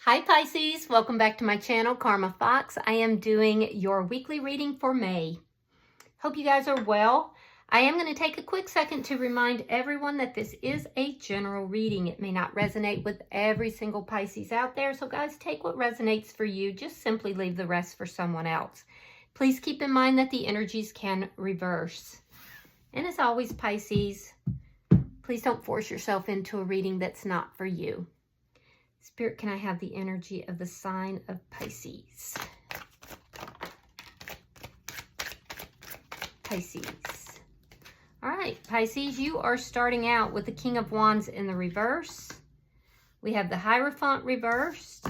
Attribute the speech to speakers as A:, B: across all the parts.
A: Hi Pisces, welcome back to my channel, Karma Fox. I am doing your weekly reading for May. Hope you guys are well. I am going to take a quick second to remind everyone that this is a general reading. It may not resonate with every single Pisces out there, so guys, take what resonates for you. Just simply leave the rest for someone else. Please keep in mind that the energies can reverse. And as always, Pisces, please don't force yourself into a reading that's not for you. Spirit, can I have the energy of the sign of Pisces? Pisces. All right, Pisces, you are starting out with the King of Wands in the reverse. We have the Hierophant reversed.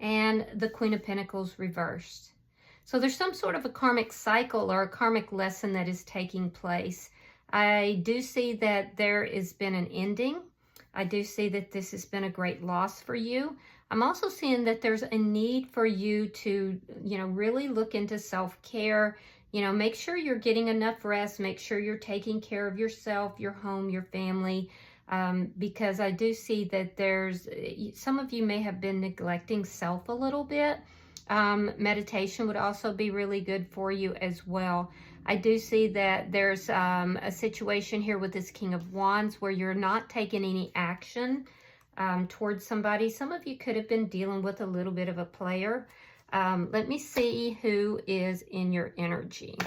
A: And the Queen of Pentacles reversed. So there's some sort of a karmic cycle or a karmic lesson that is taking place. I do see that there has been an ending. I do see that this has been a great loss for you. I'm also seeing that there's a need for you to, really look into self-care. Make sure you're getting enough rest. Make sure you're taking care of yourself, your home, your family. Because I do see that some of you may have been neglecting self a little bit. Meditation would also be really good for you as well. I do see that there's a situation here with this King of Wands where you're not taking any action towards somebody. Some of you could have been dealing with a little bit of a player. Let me see who is in your energy.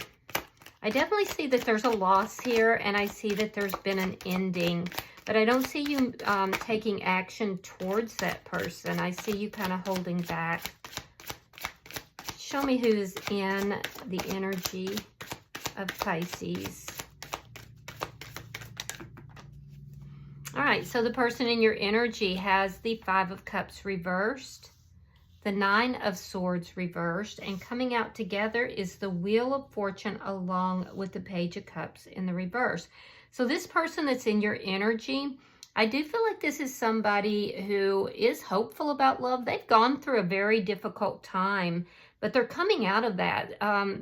A: I definitely see that there's a loss here, and I see that there's been an ending. But I don't see you taking action towards that person. I see you kind of holding back. Show me who's in the energy of Pisces. All right, so the person in your energy has the Five of Cups reversed, the Nine of Swords reversed, and coming out together is the Wheel of Fortune along with the Page of Cups in the reverse. So this person that's in your energy, I do feel like this is somebody who is hopeful about love. They've gone through a very difficult time, but they're coming out of that.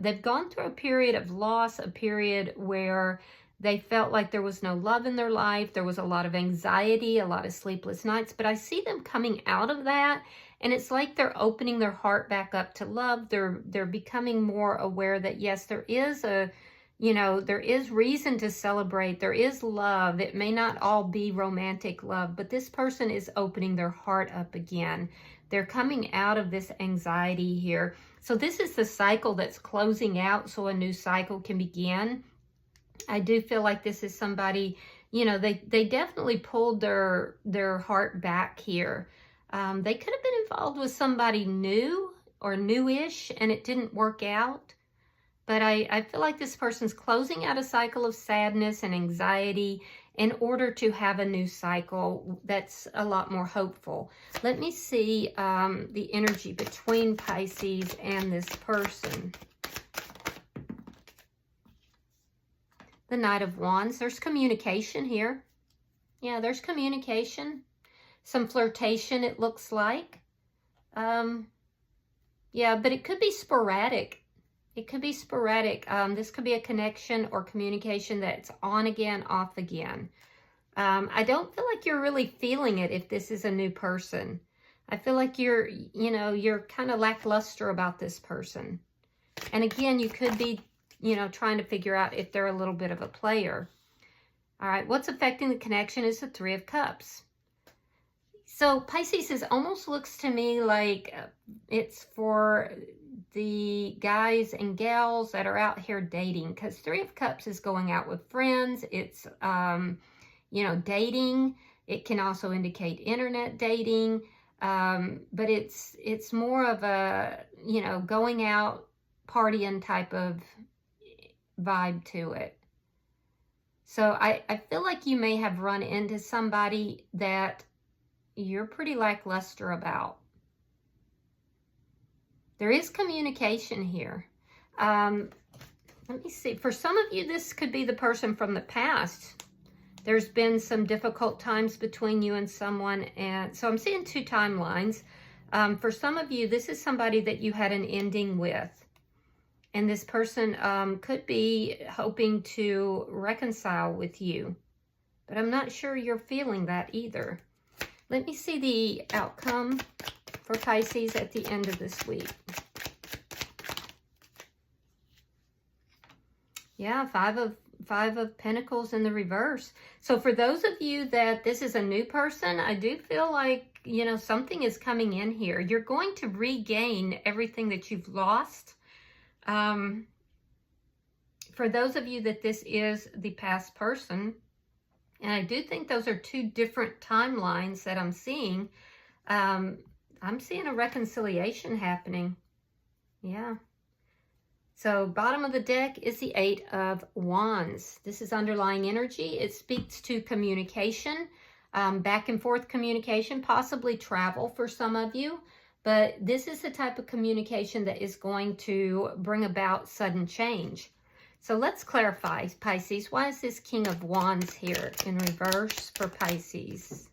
A: They've gone through a period of loss, a period where they felt like there was no love in their life. There was a lot of anxiety, a lot of sleepless nights, but I see them coming out of that, and it's like they're opening their heart back up to love. They're becoming more aware that yes, there is there is reason to celebrate. There is love. It may not all be romantic love, but this person is opening their heart up again. They're coming out of this anxiety here. So this is the cycle that's closing out so a new cycle can begin. I do feel like this is somebody, they definitely pulled their heart back here. They could have been involved with somebody new or newish and it didn't work out. But I feel like this person's closing out a cycle of sadness and anxiety in order to have a new cycle that's a lot more hopeful. Let me see the energy between Pisces and this person. The Knight of Wands. There's communication here. Yeah, there's communication. Some flirtation, it looks like. Yeah, but it could be sporadic. It could be sporadic. This could be a connection or communication that's on again, off again. I don't feel like you're really feeling it if this is a new person. I feel like you're kind of lackluster about this person. And again, you could be, trying to figure out if they're a little bit of a player. All right, what's affecting the connection is the Three of Cups. So Pisces, it almost looks to me like it's for the guys and gals that are out here dating, because Three of Cups is going out with friends. It's, dating. It can also indicate internet dating, but it's more of a, going out, partying type of vibe to it. So I feel like you may have run into somebody that you're pretty lackluster about. There is communication here. Let me see. For some of you, this could be the person from the past. There's been some difficult times between you and someone. And so I'm seeing two timelines. For some of you, this is somebody that you had an ending with. And this person could be hoping to reconcile with you. But I'm not sure you're feeling that either. Let me see the outcome for Pisces at the end of this week. Yeah, Five of Pentacles in the reverse. So for those of you that this is a new person, I do feel like, you know, something is coming in here. You're going to regain everything that you've lost. For those of you that this is the past person, and I do think those are two different timelines that I'm seeing. I'm seeing a reconciliation happening. Yeah. So bottom of the deck is the Eight of Wands. This is underlying energy. It speaks to communication, back and forth communication, possibly travel for some of you. But this is the type of communication that is going to bring about sudden change. So let's clarify, Pisces. Why is this King of Wands here in reverse for Pisces?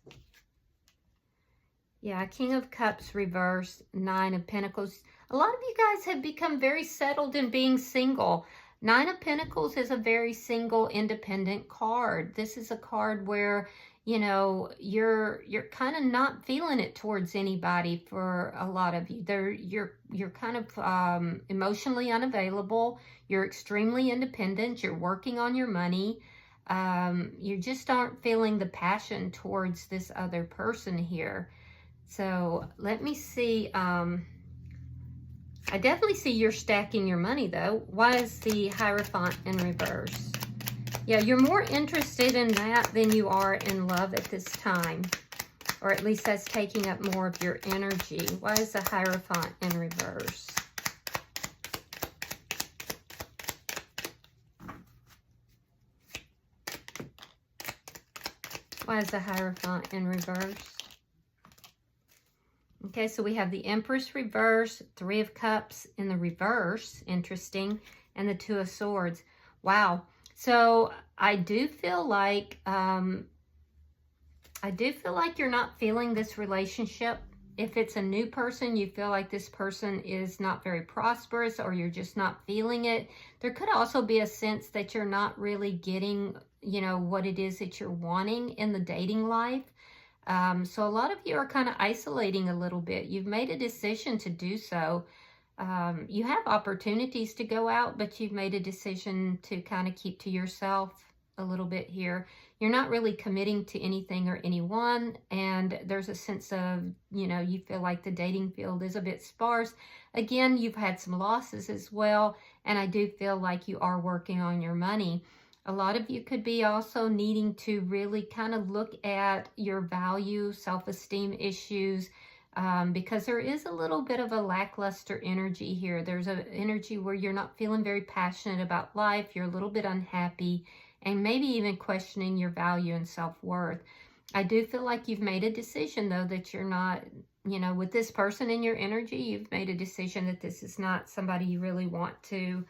A: Yeah, King of Cups reversed, Nine of Pentacles. A lot of you guys have become very settled in being single. Nine of Pentacles is a very single, independent card. This is a card where, you know, you're kind of not feeling it towards anybody for a lot of you. You're kind of emotionally unavailable. You're extremely independent. You're working on your money. You just aren't feeling the passion towards this other person here. So let me see. I definitely see you're stacking your money, though. Why is the Hierophant in reverse? Yeah, you're more interested in that than you are in love at this time. Or at least that's taking up more of your energy. Why is the Hierophant in reverse? Why is the Hierophant in reverse? Okay, so we have the Empress reverse, Three of Cups in the reverse, interesting, and the Two of Swords. Wow. So I do feel like you're not feeling this relationship. If it's a new person, you feel like this person is not very prosperous, or you're just not feeling it. There could also be a sense that you're not really getting, you know, what it is that you're wanting in the dating life. So a lot of you are kind of isolating a little bit. You've made a decision to do so. You have opportunities to go out, but you've made a decision to kind of keep to yourself a little bit here. You're not really committing to anything or anyone, and there's a sense of, you know, you feel like the dating field is a bit sparse. Again, you've had some losses as well, and I do feel like you are working on your money. A lot of you could be also needing to really kind of look at your value, self-esteem issues, because there is a little bit of a lackluster energy here. There's an energy where you're not feeling very passionate about life. You're a little bit unhappy, and maybe even questioning your value and self-worth. I do feel like you've made a decision, though, that you're not, you know, with this person in your energy, you've made a decision that this is not somebody you really want to,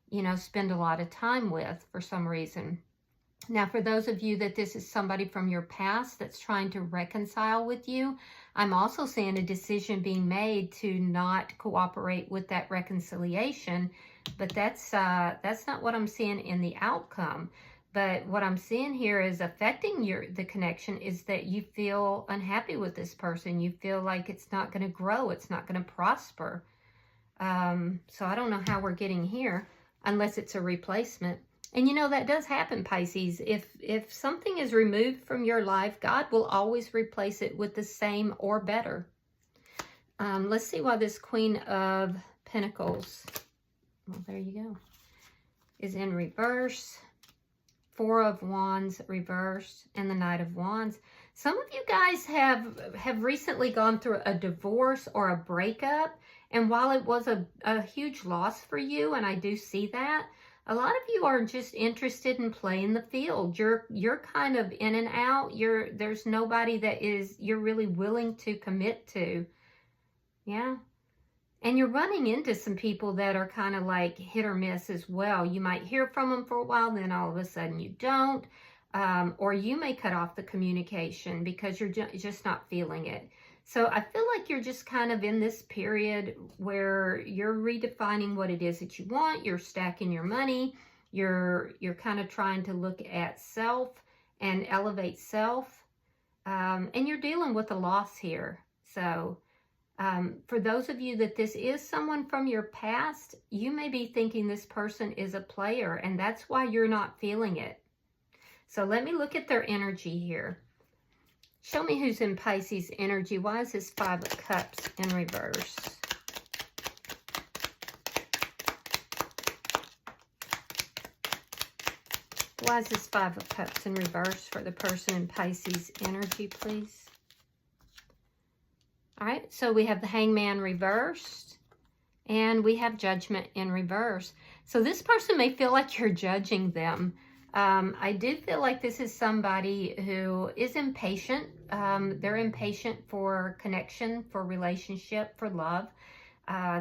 A: you know, spend a lot of time with for some reason. Now, for those of you that this is somebody from your past that's trying to reconcile with you, I'm also seeing a decision being made to not cooperate with that reconciliation, but that's not what I'm seeing in the outcome. But what I'm seeing here is affecting the connection is that you feel unhappy with this person. You feel like it's not going to grow. It's not going to prosper. So I don't know how we're getting here, unless it's a replacement. And you know, that does happen, Pisces. If something is removed from your life, God will always replace it with the same or better. Let's see why this Queen of Pentacles, well, there you go, is in reverse. Four of Wands reversed, and the Knight of Wands. Some of you guys have recently gone through a divorce or a breakup, and while it was a huge loss for you, and I do see that, a lot of you are just interested in playing the field. You're kind of in and out. There's nobody that you're really willing to commit to. Yeah. And you're running into some people that are kind of like hit or miss as well. You might hear from them for a while, then all of a sudden you don't. Or you may cut off the communication because you're just not feeling it. So I feel like you're just kind of in this period where you're redefining what it is that you want. You're stacking your money. You're kind of trying to look at self and elevate self. And you're dealing with a loss here. So for those of you that this is someone from your past, you may be thinking this person is a player, and that's why you're not feeling it. So let me look at their energy here. Show me who's in Pisces energy. Why is this Five of Cups in reverse? Why is this Five of Cups in reverse for the person in Pisces energy, please? All right, so we have the Hangman reversed, and we have Judgment in reverse. So this person may feel like you're judging them. I do feel like this is somebody who is impatient. They're impatient for connection, for relationship, for love.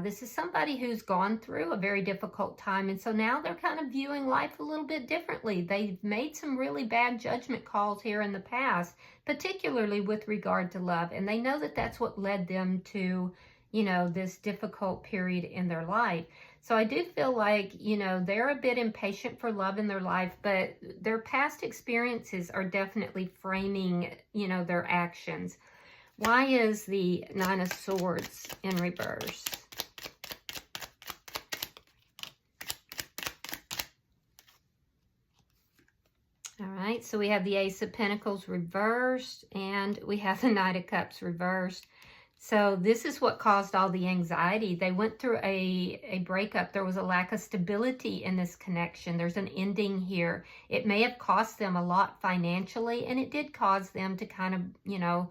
A: This is somebody who's gone through a very difficult time, and so now they're kind of viewing life a little bit differently. They've made some really bad judgment calls here in the past, particularly with regard to love, and they know that that's what led them to, you know, this difficult period in their life. So I do feel like, you know, they're a bit impatient for love in their life, but their past experiences are definitely framing, you know, their actions. Why is the Nine of Swords in reverse? All right, so we have the Ace of Pentacles reversed, and we have the Knight of Cups reversed. So this is what caused all the anxiety. They went through a breakup. There was a lack of stability in this connection. There's an ending here. It may have cost them a lot financially, and it did cause them to kind of, you know,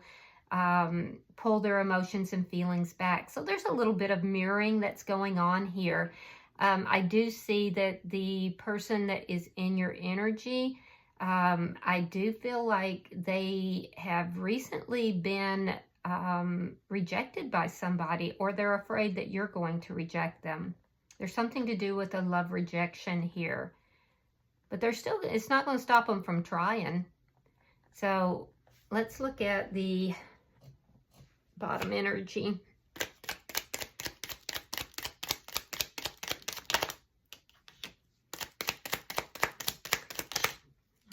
A: pull their emotions and feelings back. So there's a little bit of mirroring that's going on here. I do see that the person that is in your energy, I do feel like they have recently been rejected by somebody, or they're afraid that you're going to reject them. There's something to do with a love rejection here, but they're still, it's not going to stop them from trying. So let's look at the bottom energy.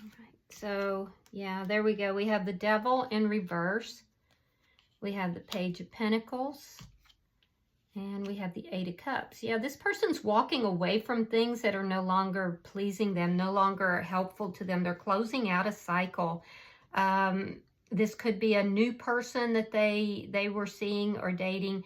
A: All right, so yeah, there we go. We have the Devil in reverse. We have the Page of Pentacles, and we have the Eight of Cups. Yeah, this person's walking away from things that are no longer pleasing them, no longer helpful to them. They're closing out a cycle. This could be a new person that they were seeing or dating.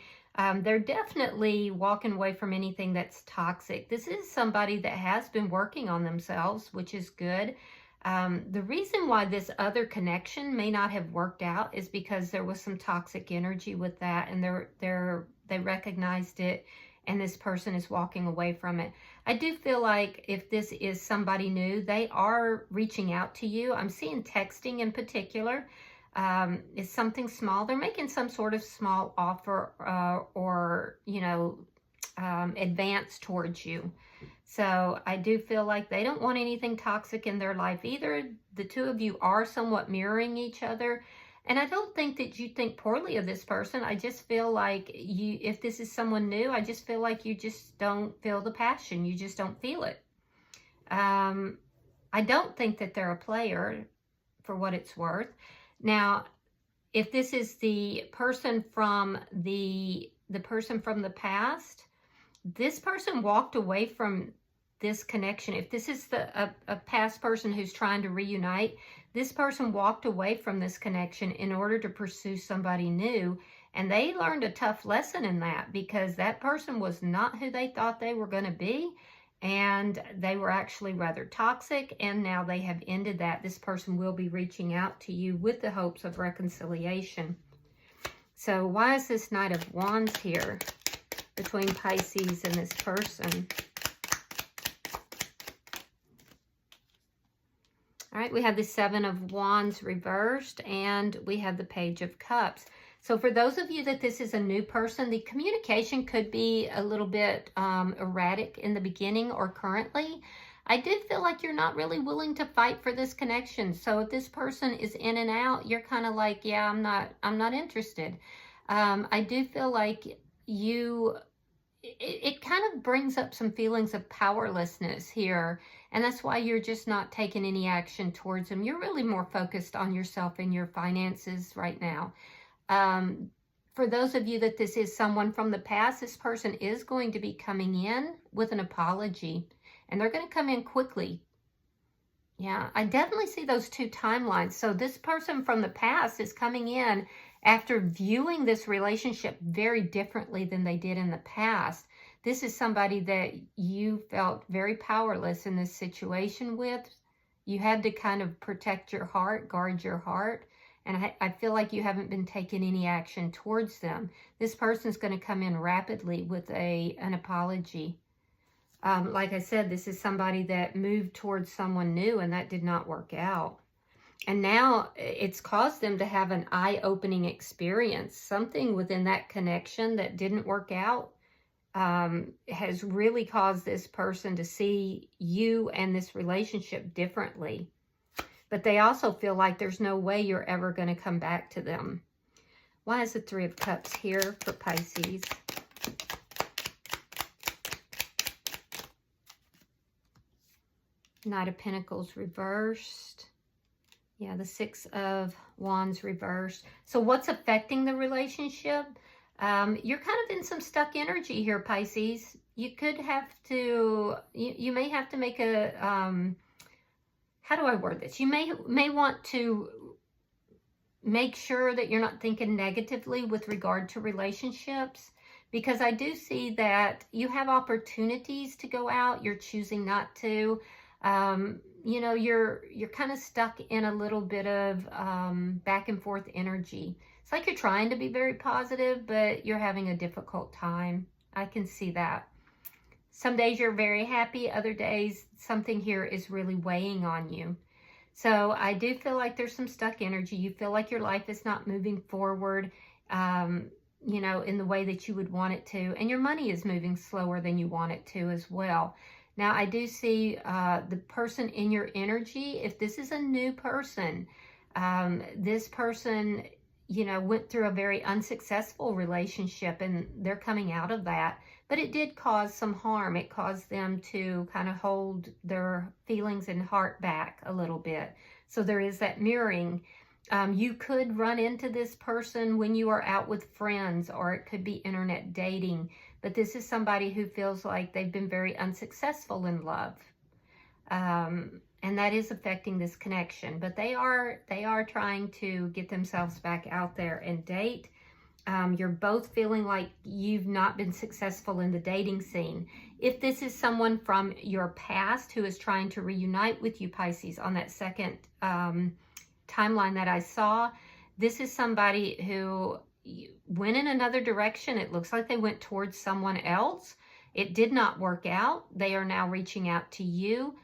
A: They're definitely walking away from anything that's toxic. This is somebody that has been working on themselves, which is good. The reason why this other connection may not have worked out is because there was some toxic energy with that, and they recognized it, and this person is walking away from it. I do feel like if this is somebody new, they are reaching out to you. I'm seeing texting in particular. It's something small. They're making some sort of small offer or, you know, advance towards you. So I do feel like they don't want anything toxic in their life either. The two of you are somewhat mirroring each other. And I don't think that you think poorly of this person. I just feel like you, if this is someone new, I just feel like you just don't feel the passion. You just don't feel it. I don't think that they're a player, for what it's worth. Now, if this is the person from the person from the past, this person walked away from this connection. If this is a past person who's trying to reunite, this person walked away from this connection in order to pursue somebody new. And they learned a tough lesson in that, because that person was not who they thought they were going to be. And they were actually rather toxic. And now they have ended that. This person will be reaching out to you with the hopes of reconciliation. So why is this Knight of Wands here between Pisces and this person? All right, we have the Seven of Wands reversed, and we have the Page of Cups. So for those of you that this is a new person, the communication could be a little bit erratic in the beginning or currently. I did feel like you're not really willing to fight for this connection. So if this person is in and out, you're kind of like, yeah, I'm not interested. I do feel like you it kind of brings up some feelings of powerlessness here. And that's why you're just not taking any action towards them. You're really more focused on yourself and your finances right now. For those of you that this is someone from the past, this person is going to be coming in with an apology. And they're going to come in quickly. Yeah, I definitely see those two timelines. So this person from the past is coming in after viewing this relationship very differently than they did in the past. This is somebody that you felt very powerless in this situation with. You had to kind of protect your heart, guard your heart. And I feel like you haven't been taking any action towards them. This person's going to come in rapidly with an apology. Like I said, this is somebody that moved towards someone new and that did not work out. And now it's caused them to have an eye-opening experience. Something within that connection that didn't work out has really caused this person to see you and this relationship differently. But they also feel like there's no way you're ever going to come back to them. Why is the Three of Cups here for Pisces? Knight of Pentacles reversed. Yeah, the Six of Wands reversed. So what's affecting the relationship? You're kind of in some stuck energy here, Pisces. You could have to, you may have to make a, how do I word this? You may want to make sure that you're not thinking negatively with regard to relationships, because I do see that you have opportunities to go out. You're choosing not to. You know, you're kind of stuck in a little bit of back and forth energy. It's like you're trying to be very positive, but you're having a difficult time. I can see that. Some days you're very happy. Other days, something here is really weighing on you. So I do feel like there's some stuck energy. You feel like your life is not moving forward, you know, in the way that you would want it to. And your money is moving slower than you want it to as well. Now, I do see the person in your energy. If this is a new person, this person, you know, went through a very unsuccessful relationship and they're coming out of that. But it did cause some harm. It caused them to kind of hold their feelings and heart back a little bit. So there is that mirroring. You could run into this person when you are out with friends, or it could be internet dating. But this is somebody who feels like they've been very unsuccessful in love. And that is affecting this connection. But they are trying to get themselves back out there and date. You're both feeling like you've not been successful in the dating scene. If this is someone from your past who is trying to reunite with you, Pisces, on that second timeline that I saw, this is somebody who went in another direction. It looks like they went towards someone else. It did not work out. They are now reaching out to you.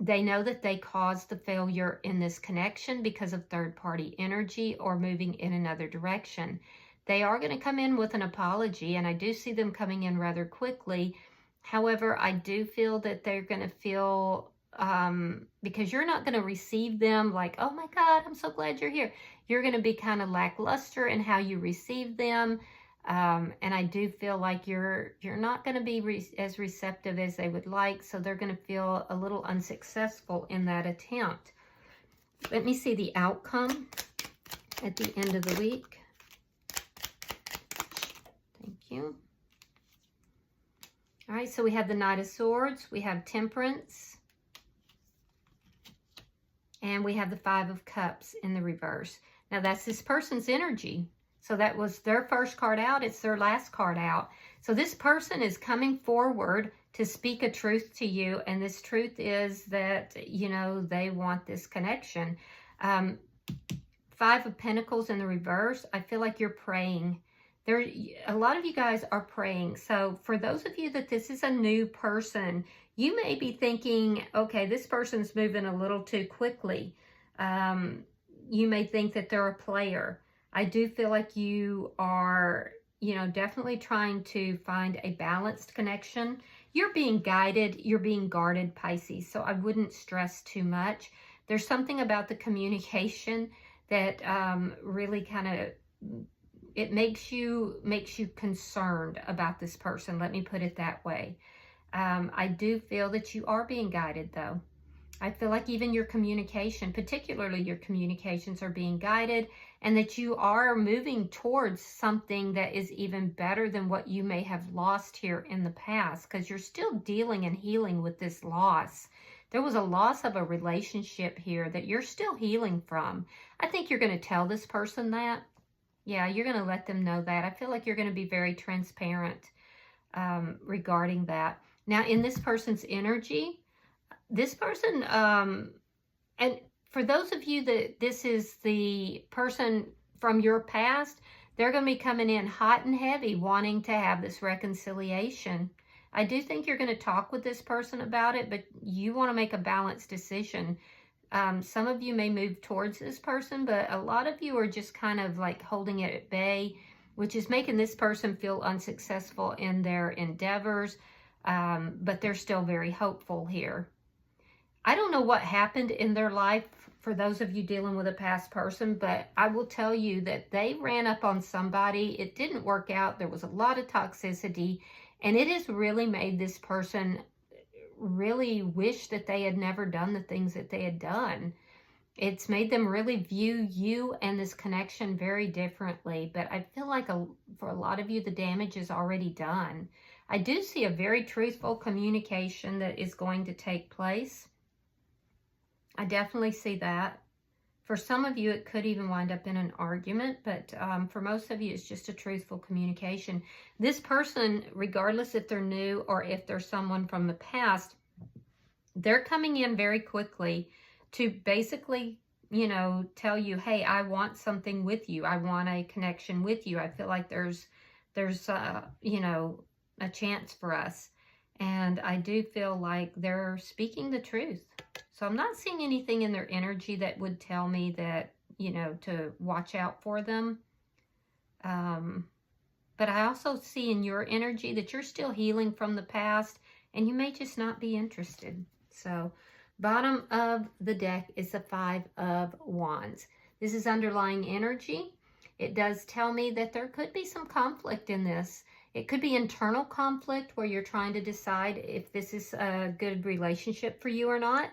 A: They know that they caused the failure in this connection because of third-party energy or moving in another direction. They are going to come in with an apology, and I do see them coming in rather quickly. However, I do feel that they're going to feel, because you're not going to receive them like, oh my God, I'm so glad you're here. You're going to be kind of lackluster in how you receive them. And I do feel like you're not going to be as receptive as they would like. So they're going to feel a little unsuccessful in that attempt. Let me see the outcome at the end of the week. Thank you. All right, so we have the Knight of Swords. We have Temperance. And we have the Five of Cups in the reverse. Now, that's this person's energy. So that was their first card out. It's their last card out. So this person is coming forward to speak a truth to you. And this truth is that, you know, they want this connection. Five of Pentacles in the reverse. I feel like you're praying. A lot of you guys are praying. So for those of you that this is a new person, you may be thinking, okay, this person's moving a little too quickly. You may think that they're a player. I do feel like you are, you know, definitely trying to find a balanced connection. You're being guided. You're being guarded, Pisces. So I wouldn't stress too much. There's something about the communication that really kind of it makes you concerned about this person. Let me put it that way. I do feel that you are being guided, though. I feel like even your communication, particularly your communications, are being guided, and that you are moving towards something that is even better than what you may have lost here in the past, because you're still dealing and healing with this loss. There was a loss of a relationship here that you're still healing from. I think you're going to tell this person that. Yeah, you're going to let them know that. I feel like you're going to be very transparent regarding that. Now, in this person's energy, this person, and for those of you that this is the person from your past, they're going to be coming in hot and heavy, wanting to have this reconciliation. I do think you're going to talk with this person about it, but you want to make a balanced decision. Some of you may move towards this person, but a lot of you are just kind of like holding it at bay, which is making this person feel unsuccessful in their endeavors, but they're still very hopeful here. I don't know what happened in their life for those of you dealing with a past person, but I will tell you that they ran up on somebody. It didn't work out. There was a lot of toxicity, and it has really made this person really wish that they had never done the things that they had done. It's made them really view you and this connection very differently, but I feel like for a lot of you, the damage is already done. I do see a very truthful communication that is going to take place. I definitely see that. For some of you, it could even wind up in an argument, but for most of you, it's just a truthful communication. This person, regardless if they're new or if they're someone from the past, they're coming in very quickly to basically, you know, tell you, hey, I want something with you. I want a connection with you. I feel like there's you know, a chance for us. And I do feel like they're speaking the truth. So I'm not seeing anything in their energy that would tell me that, you know, to watch out for them. But I also see in your energy that you're still healing from the past, and you may just not be interested. So bottom of the deck is the 5 of Wands. This is underlying energy. It does tell me that there could be some conflict in this. It could be internal conflict where you're trying to decide if this is a good relationship for you or not,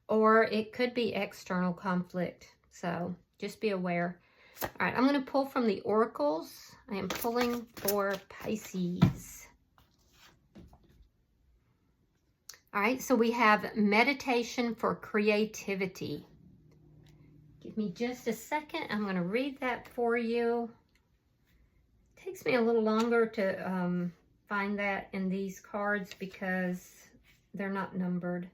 A: or it could be external conflict. So just be aware. All right, I'm going to pull from the oracles. I am pulling for Pisces. All right, so we have meditation for creativity. Give me just a second. I'm going to read that for you. Takes me a little longer to find that in these cards because they're not numbered.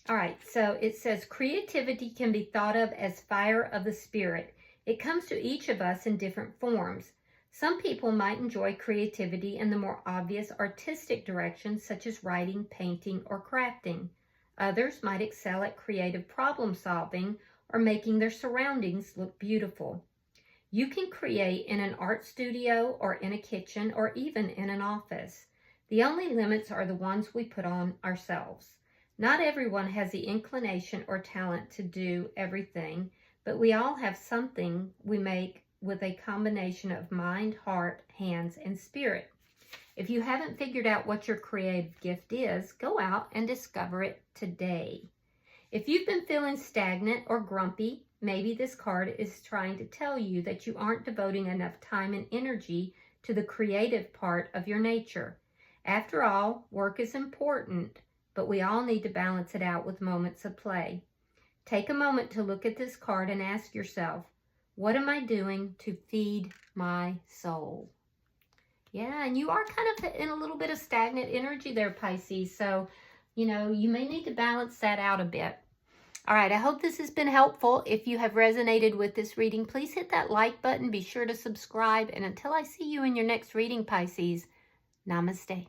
A: All right, so it says creativity can be thought of as fire of the spirit. It comes to each of us in different forms. Some people might enjoy creativity in the more obvious artistic directions such as writing, painting, or crafting. Others might excel at creative problem solving or making their surroundings look beautiful. You can create in an art studio or in a kitchen or even in an office. The only limits are the ones we put on ourselves. Not everyone has the inclination or talent to do everything, but we all have something we make with a combination of mind, heart, hands, and spirit. If you haven't figured out what your creative gift is, go out and discover it today. If you've been feeling stagnant or grumpy, maybe this card is trying to tell you that you aren't devoting enough time and energy to the creative part of your nature. After all, work is important, but we all need to balance it out with moments of play. Take a moment to look at this card and ask yourself, what am I doing to feed my soul? Yeah, and you are kind of in a little bit of stagnant energy there, Pisces. So, you know, you may need to balance that out a bit. All right, I hope this has been helpful. If you have resonated with this reading, please hit that like button. Be sure to subscribe. And until I see you in your next reading, Pisces, namaste.